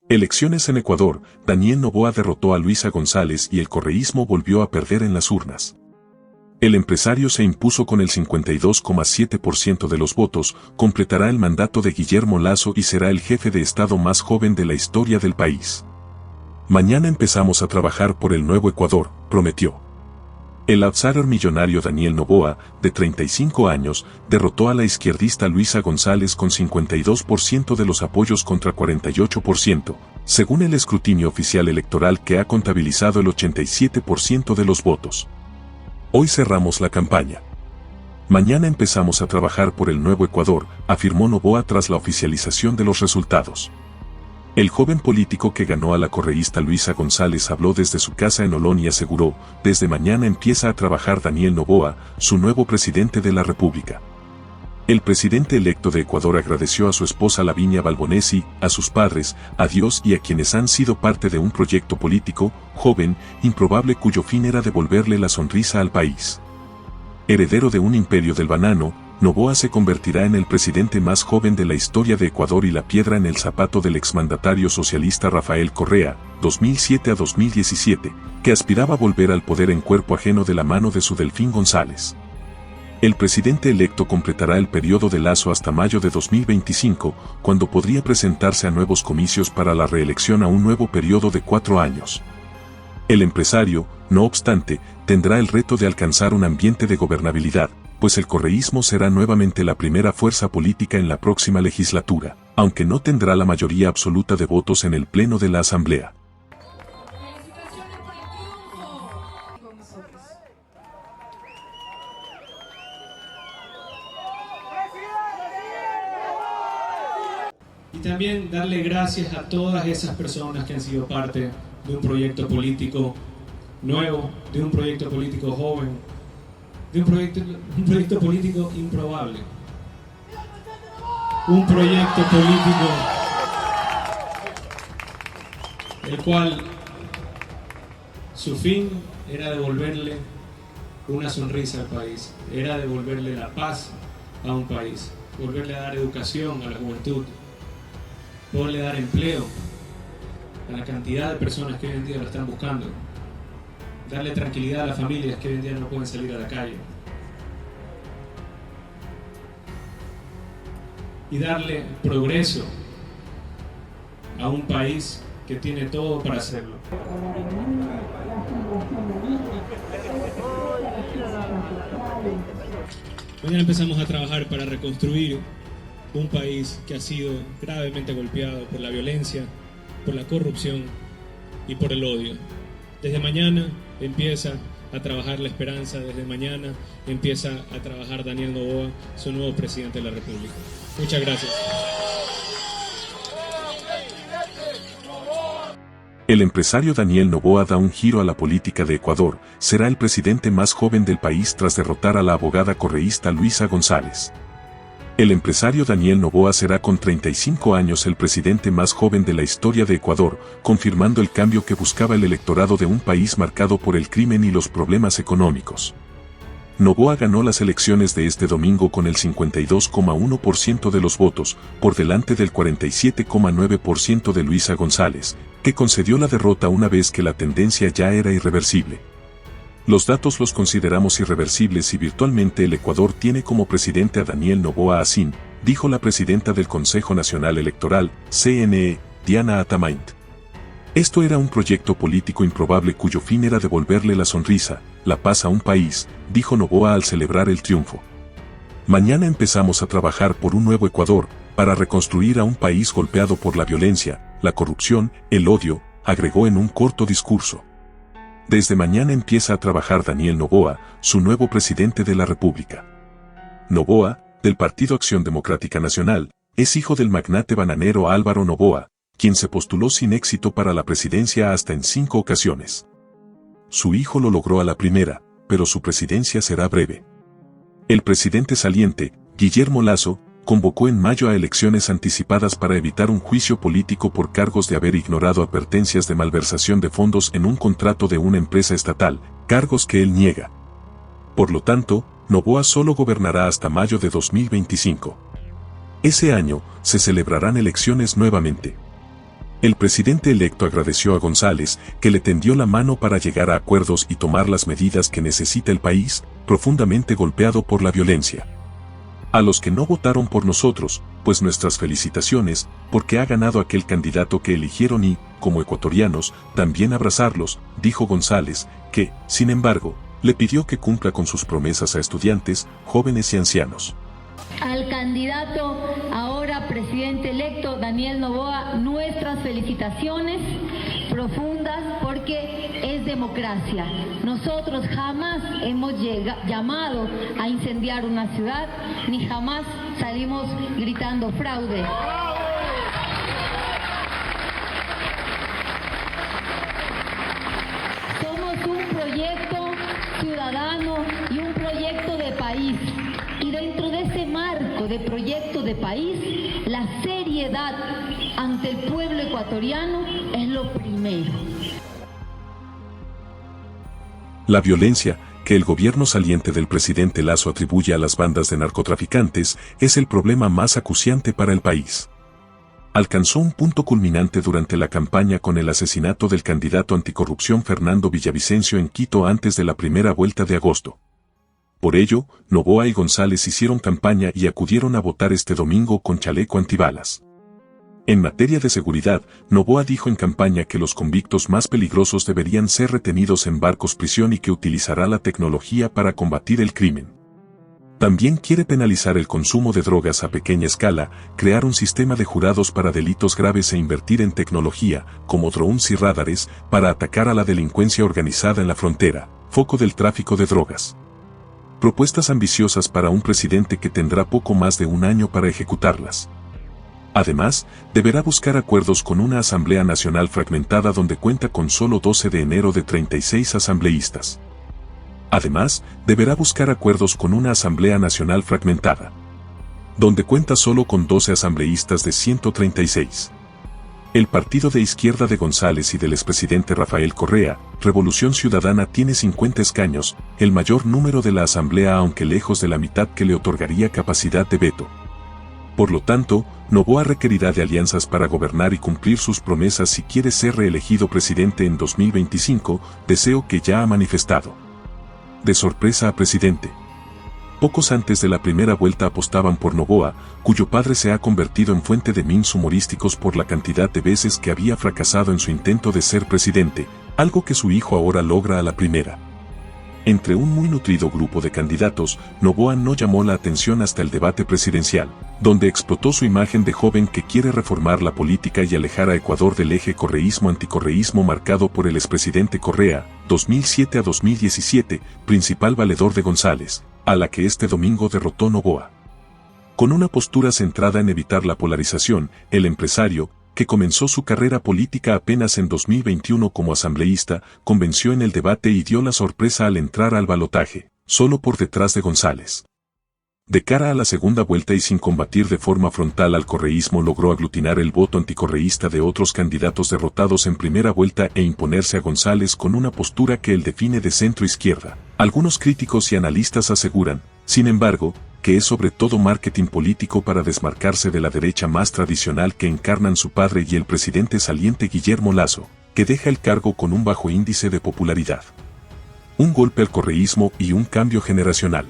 Elecciones en Ecuador, Daniel Noboa derrotó a Luisa González y el correísmo volvió a perder en las urnas. El empresario se impuso con el 52,7% de los votos, completará el mandato de Guillermo Lasso y será el jefe de Estado más joven de la historia del país. Mañana empezamos a trabajar por el nuevo Ecuador, prometió. El outsider millonario Daniel Noboa, de 35 años, derrotó a la izquierdista Luisa González con 52% de los apoyos contra 48%, según el escrutinio oficial electoral que ha contabilizado el 87% de los votos. Hoy cerramos la campaña. Mañana empezamos a trabajar por el nuevo Ecuador, afirmó Noboa tras la oficialización de los resultados. El joven político que ganó a la correísta Luisa González habló desde su casa en Olón y aseguró, desde mañana empieza a trabajar Daniel Noboa, su nuevo presidente de la República. El presidente electo de Ecuador agradeció a su esposa Lavinia Balbonesi, a sus padres, a Dios y a quienes han sido parte de un proyecto político, joven, improbable cuyo fin era devolverle la sonrisa al país. Heredero de un imperio del banano, Noboa se convertirá en el presidente más joven de la historia de Ecuador y la piedra en el zapato del exmandatario socialista Rafael Correa, 2007 a 2017, que aspiraba a volver al poder en cuerpo ajeno de la mano de su Delfín González. El presidente electo completará el periodo de Lasso hasta mayo de 2025, cuando podría presentarse a nuevos comicios para la reelección a un nuevo periodo de 4 años. El empresario, no obstante, tendrá el reto de alcanzar un ambiente de gobernabilidad, pues el correísmo será nuevamente la primera fuerza política en la próxima legislatura, aunque no tendrá la mayoría absoluta de votos en el pleno de la Asamblea. Y también darle gracias a todas esas personas que han sido parte de un proyecto político nuevo, de un proyecto político joven, de un proyecto político improbable. Un proyecto político el cual su fin era devolverle una sonrisa al país, era devolverle la paz a un país, volverle a dar educación a la juventud, poderle dar empleo a la cantidad de personas que hoy en día lo están buscando, darle tranquilidad a las familias que hoy en día no pueden salir a la calle y darle progreso a un país que tiene todo para hacerlo. Mañana empezamos a trabajar para reconstruir un país que ha sido gravemente golpeado por la violencia, por la corrupción y por el odio. Desde mañana empieza a trabajar la esperanza, desde mañana empieza a trabajar Daniel Noboa, su nuevo presidente de la República. Muchas gracias. El empresario Daniel Noboa da un giro a la política de Ecuador, será el presidente más joven del país tras derrotar a la abogada correísta Luisa González. El empresario Daniel Noboa será con 35 años el presidente más joven de la historia de Ecuador, confirmando el cambio que buscaba el electorado de un país marcado por el crimen y los problemas económicos. Noboa ganó las elecciones de este domingo con el 52,1% de los votos, por delante del 47,9% de Luisa González, que concedió la derrota una vez que la tendencia ya era irreversible. Los datos los consideramos irreversibles y virtualmente el Ecuador tiene como presidente a Daniel Noboa Asín, dijo la presidenta del Consejo Nacional Electoral, CNE, Diana Atamaint. Esto era un proyecto político improbable cuyo fin era devolverle la sonrisa, la paz a un país, dijo Noboa al celebrar el triunfo. Mañana empezamos a trabajar por un nuevo Ecuador, para reconstruir a un país golpeado por la violencia, la corrupción, el odio, agregó en un corto discurso. Desde mañana empieza a trabajar Daniel Noboa, su nuevo presidente de la República. Noboa, del Partido Acción Democrática Nacional, es hijo del magnate bananero Álvaro Noboa, quien se postuló sin éxito para la presidencia hasta en 5 ocasiones. Su hijo lo logró a la primera, pero su presidencia será breve. El presidente saliente, Guillermo Lasso, convocó en mayo a elecciones anticipadas para evitar un juicio político por cargos de haber ignorado advertencias de malversación de fondos en un contrato de una empresa estatal, cargos que él niega. Por lo tanto, Noboa solo gobernará hasta mayo de 2025. Ese año, se celebrarán elecciones nuevamente. El presidente electo agradeció a González, que le tendió la mano para llegar a acuerdos y tomar las medidas que necesita el país, profundamente golpeado por la violencia. A los que no votaron por nosotros, pues nuestras felicitaciones, porque ha ganado aquel candidato que eligieron y, como ecuatorianos, también abrazarlos, dijo González, que, sin embargo, le pidió que cumpla con sus promesas a estudiantes, jóvenes y ancianos. Al candidato, ahora presidente electo, Daniel Noboa, nuestras felicitaciones profundas porque es democracia. Nosotros jamás hemos llamado a incendiar una ciudad, ni jamás salimos gritando fraude. Somos un proyecto ciudadano y un proyecto de país. Y dentro de ese marco de proyecto de país, la seriedad ante el pueblo ecuatoriano es lo primero. La violencia, que el gobierno saliente del presidente Lasso atribuye a las bandas de narcotraficantes, es el problema más acuciante para el país. Alcanzó un punto culminante durante la campaña con el asesinato del candidato anticorrupción Fernando Villavicencio en Quito antes de la primera vuelta de agosto. Por ello, Noboa y González hicieron campaña y acudieron a votar este domingo con chaleco antibalas. En materia de seguridad, Noboa dijo en campaña que los convictos más peligrosos deberían ser retenidos en barcos prisión y que utilizará la tecnología para combatir el crimen. También quiere penalizar el consumo de drogas a pequeña escala, crear un sistema de jurados para delitos graves e invertir en tecnología, como drones y radares, para atacar a la delincuencia organizada en la frontera, foco del tráfico de drogas. Propuestas ambiciosas para un presidente que tendrá poco más de un año para ejecutarlas. Además, deberá buscar acuerdos con una Asamblea Nacional fragmentada donde cuenta con solo 12 de enero de 36 asambleístas. Además, deberá buscar acuerdos con una Asamblea Nacional fragmentada, donde cuenta solo con 12 asambleístas de 136. El partido de izquierda de González y del expresidente Rafael Correa, Revolución Ciudadana, tiene 50 escaños, el mayor número de la Asamblea aunque lejos de la mitad que le otorgaría capacidad de veto. Por lo tanto, Noboa requerirá de alianzas para gobernar y cumplir sus promesas si quiere ser reelegido presidente en 2025, deseo que ya ha manifestado. De sorpresa a presidente. Pocos antes de la primera vuelta apostaban por Noboa, cuyo padre se ha convertido en fuente de memes humorísticos por la cantidad de veces que había fracasado en su intento de ser presidente, algo que su hijo ahora logra a la primera. Entre un muy nutrido grupo de candidatos, Noboa no llamó la atención hasta el debate presidencial, donde explotó su imagen de joven que quiere reformar la política y alejar a Ecuador del eje correísmo-anticorreísmo marcado por el expresidente Correa, 2007 a 2017, principal valedor de González, a la que este domingo derrotó Noboa. Con una postura centrada en evitar la polarización, el empresario, que comenzó su carrera política apenas en 2021 como asambleísta, convenció en el debate y dio la sorpresa al entrar al balotaje, solo por detrás de González. De cara a la segunda vuelta y sin combatir de forma frontal al correísmo, logró aglutinar el voto anticorreísta de otros candidatos derrotados en primera vuelta e imponerse a González con una postura que él define de centro-izquierda. Algunos críticos y analistas aseguran, sin embargo, que es sobre todo marketing político para desmarcarse de la derecha más tradicional que encarnan su padre y el presidente saliente Guillermo Lasso, que deja el cargo con un bajo índice de popularidad. Un golpe al correísmo y un cambio generacional.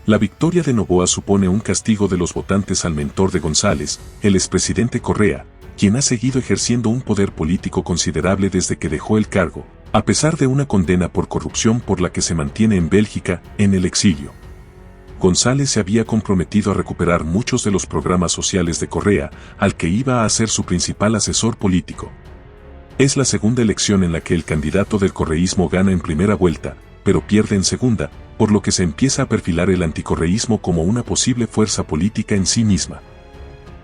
La victoria de Noboa supone un castigo de los votantes al mentor de González, el expresidente Correa, quien ha seguido ejerciendo un poder político considerable desde que dejó el cargo, a pesar de una condena por corrupción por la que se mantiene en Bélgica, en el exilio. González se había comprometido a recuperar muchos de los programas sociales de Correa, al que iba a ser su principal asesor político. Es la segunda elección en la que el candidato del correísmo gana en primera vuelta, pero pierde en segunda, por lo que se empieza a perfilar el anticorreísmo como una posible fuerza política en sí misma.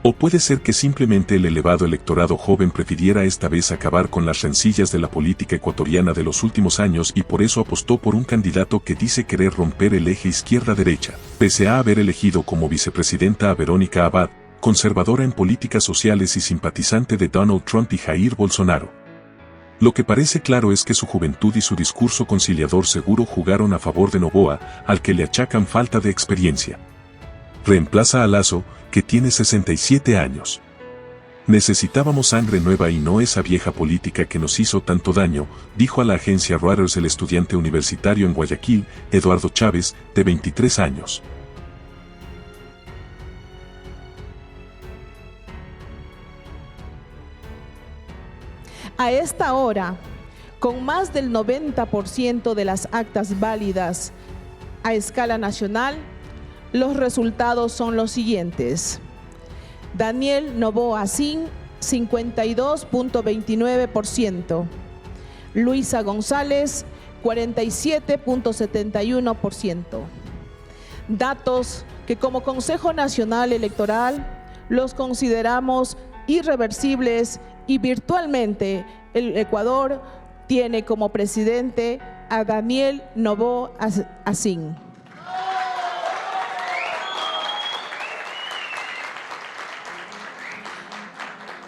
O puede ser que simplemente el elevado electorado joven prefiriera esta vez acabar con las rencillas de la política ecuatoriana de los últimos años y por eso apostó por un candidato que dice querer romper el eje izquierda-derecha, pese a haber elegido como vicepresidenta a Verónica Abad, conservadora en políticas sociales y simpatizante de Donald Trump y Jair Bolsonaro. Lo que parece claro es que su juventud y su discurso conciliador seguro jugaron a favor de Noboa, al que le achacan falta de experiencia. Reemplaza a Lasso, que tiene 67 años. Necesitábamos sangre nueva y no esa vieja política que nos hizo tanto daño, dijo a la agencia Reuters el estudiante universitario en Guayaquil, Eduardo Chávez, de 23 años. A esta hora, con más del 90% de las actas válidas a escala nacional, los resultados son los siguientes. Daniel Noboa Sin, 52.29%. Luisa González, 47.71%. Datos que como Consejo Nacional Electoral los consideramos irreversibles y virtualmente el Ecuador tiene como presidente a Daniel Noboa Sin.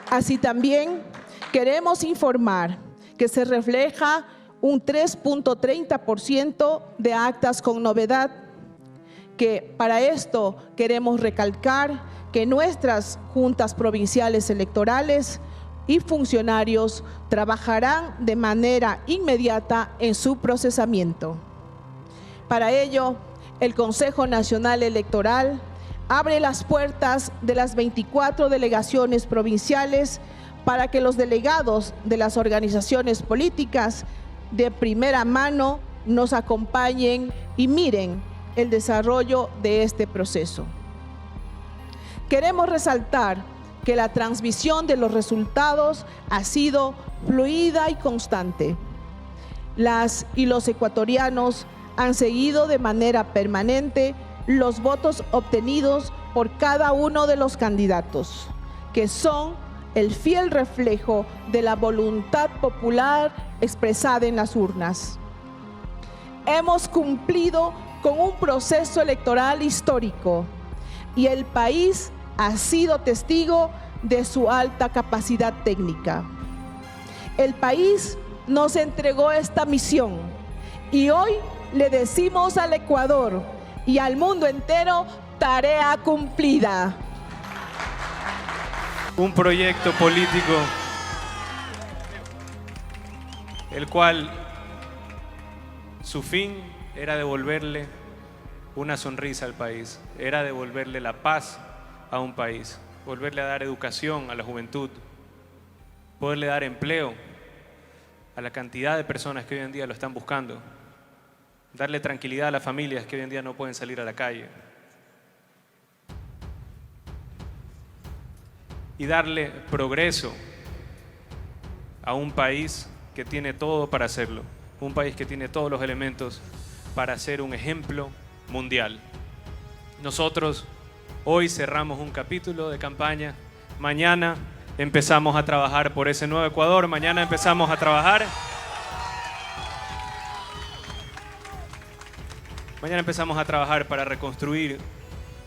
Así también queremos informar que se refleja un 3.30% de actas con novedad, que para esto queremos recalcar que nuestras juntas provinciales electorales y funcionarios trabajarán de manera inmediata en su procesamiento. Para ello, el Consejo Nacional Electoral abre las puertas de las 24 delegaciones provinciales para que los delegados de las organizaciones políticas de primera mano nos acompañen y miren el desarrollo de este proceso. Queremos resaltar que la transmisión de los resultados ha sido fluida y constante. Las y los ecuatorianos han seguido de manera permanente los votos obtenidos por cada uno de los candidatos, que son el fiel reflejo de la voluntad popular expresada en las urnas. Hemos cumplido con un proceso electoral histórico y el país ha sido testigo de su alta capacidad técnica. El país nos entregó esta misión y hoy le decimos al Ecuador y al mundo entero: tarea cumplida. Un proyecto político el cual su fin era devolverle una sonrisa al país, era devolverle la paz a un país, volverle a dar educación a la juventud, poderle dar empleo a la cantidad de personas que hoy en día lo están buscando, darle tranquilidad a las familias que hoy en día no pueden salir a la calle y darle progreso a un país que tiene todo para hacerlo, un país que tiene todos los elementos para ser un ejemplo mundial. Nosotros hoy cerramos un capítulo de campaña, mañana empezamos a trabajar por ese nuevo Ecuador, mañana empezamos a trabajar para reconstruir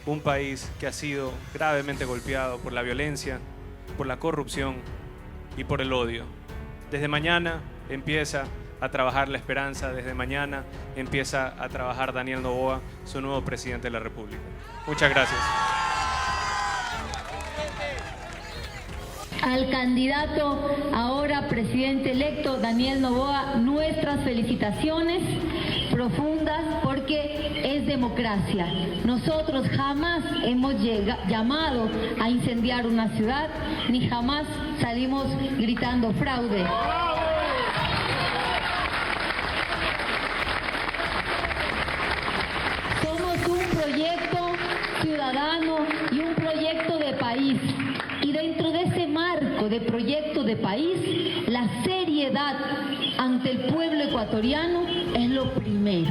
un país que ha sido gravemente golpeado por la violencia, por la corrupción y por el odio. Desde mañana empieza a trabajar la esperanza, desde mañana empieza a trabajar Daniel Noboa, su nuevo presidente de la República. Muchas gracias. Al candidato, ahora presidente electo, Daniel Noboa, nuestras felicitaciones profundas, porque es democracia. Nosotros jamás hemos llamado a incendiar una ciudad, ni jamás salimos gritando fraude. Somos un proyecto ciudadano y un proyecto de país. Y dentro de ese marco de proyecto de país, la seriedad ante el pueblo ecuatoriano es lo primero.